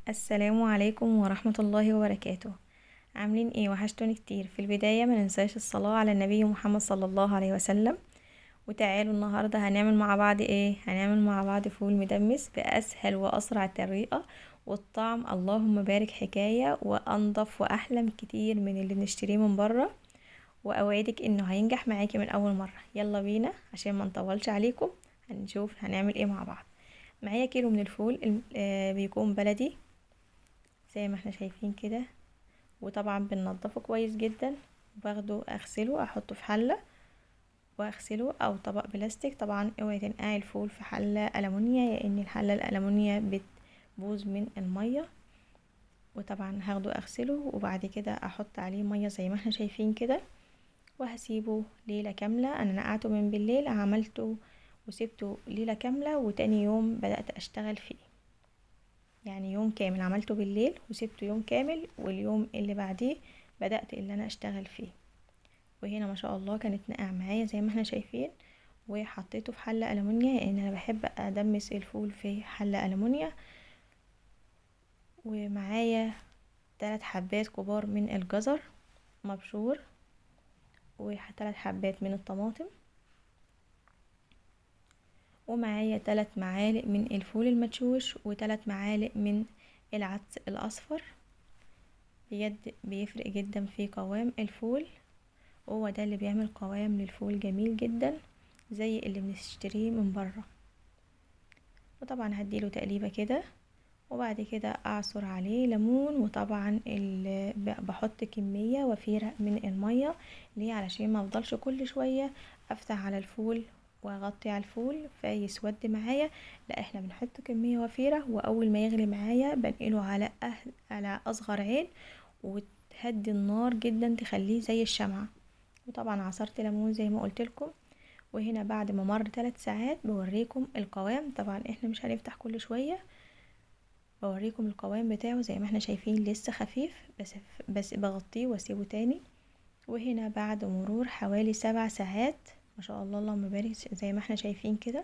السلام عليكم ورحمة الله وبركاته. عاملين ايه؟ وحشتوني كتير. في البداية ما ننساش الصلاة على النبي محمد صلى الله عليه وسلم. وتعالوا النهاردة هنعمل مع بعض ايه؟ هنعمل مع بعض فول مدمس بأسهل وأسرع طريقة، والطعم اللهم بارك حكاية وأنضف وأحلى كتير من اللي بنشتريه من بره. وأوعدك انه هينجح معاكي من أول مرة. يلا بينا عشان ما نطولش عليكم. هنشوف هنعمل ايه مع بعض. معايا كيلو من الفول بيكون بلدي زي ما احنا شايفين كده. وطبعا بننضفه كويس جدا، باخده اغسله احطه في حلة واغسله او طبق بلاستيك. طبعا اوعي تنقعي الفول في حلة ألمونيا لان الحلة الألمونيا بتبوظ من المية. وطبعا هاخده اغسله وبعد كده احط عليه مية زي ما احنا شايفين كده، وهسيبه ليلة كاملة. انا نقعته من بالليل، عملته وسبته ليلة كاملة وتاني يوم بدأت اشتغل فيه. يعني يوم كامل عملته بالليل وسبته يوم كامل، واليوم اللي بعديه بدأت اللي انا اشتغل فيه. وهنا ما شاء الله كانت ناقعة معايا زي ما احنا شايفين. وحطيته في حلة ألمونيا لان انا بحب ادمس الفول في حلة ألمونيا. ومعايا 3 حبات كبار من الجزر مبشور، و3 حبات من الطماطم، ومعايا 3 معالق من الفول المدشوش، و3 معالق من العدس الأصفر. بجد بيفرق جدا في قوام الفول، هو ده اللي بيعمل قوام للفول جميل جدا زي اللي بنشتريه من بره. وطبعا هديله تقليبه كده، وبعد كده اعصر عليه ليمون. وطبعا بحط كميه وفيره من الميه ليه؟ علشان ما افضلش كل شويه افتح على الفول واغطي على الفول فيسود معايا. لا، احنا بنحط كميه وفيره، واول ما يغلي معايا بنقله على على اصغر عين، وتهدي النار جدا تخليه زي الشمعة. وطبعا عصرت ليمون زي ما قلت لكم. وهنا بعد ما مر 3 ساعات بوريكم القوام. طبعا احنا مش هنفتح كل شوية، بوريكم القوام بتاعه زي ما احنا شايفين لسه خفيف. بس بغطيه واسيبه تاني. وهنا بعد مرور حوالي 7 ساعات ما شاء الله اللهم بارك زي ما احنا شايفين كده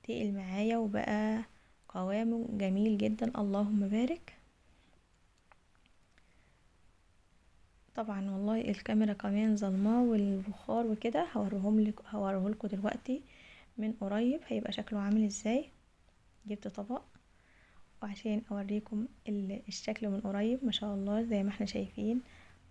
تقل معايا وبقى قوامه جميل جدا اللهم بارك. طبعا والله الكاميرا كمان ظلماه والبخار وكده، هوريهولكوا دلوقتي من قريب هيبقى شكله عامل ازاي. جبت طبق وعشان اوريكم الشكل من قريب ما شاء الله زي ما احنا شايفين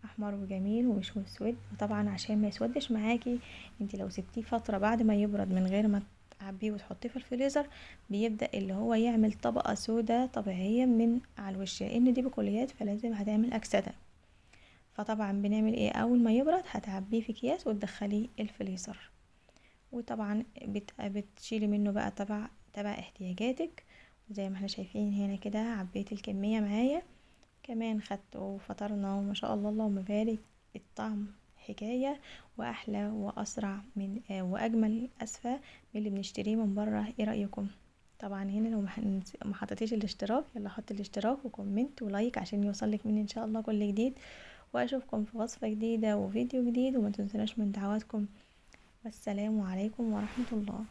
احمر وجميل ومش مسود. وطبعا عشان ما يسودش معاكي، انت لو سبتيه فترة بعد ما يبرد من غير ما تعبيه وتحطيه في الفريزر بيبدأ اللي هو يعمل طبقة سودة طبيعية من على الوش، لان دي بقوليات فلازم هتعمل اكسدة. فطبعا بنعمل ايه؟ اول ما يبرد هتعبيه في اكياس وتدخليه الفريزر. وطبعا بتشيلي منه بقى تبع احتياجاتك. وزي ما احنا شايفين هنا كده عبيت الكمية معايا كمان خدت وفطرنا وما شاء الله اللهم بارك. الطعم حكاية واحلى واسرع من واجمل اسفة من اللي بنشتريه من بره. ايه رأيكم؟ طبعا هنا لو ما حطيتيش الاشتراك يلا حطي الاشتراك وكومنت ولايك عشان يوصلك مني ان شاء الله كل جديد. واشوفكم في وصفة جديدة وفيديو جديد، وما تنسوناش من دعواتكم. والسلام عليكم ورحمة الله.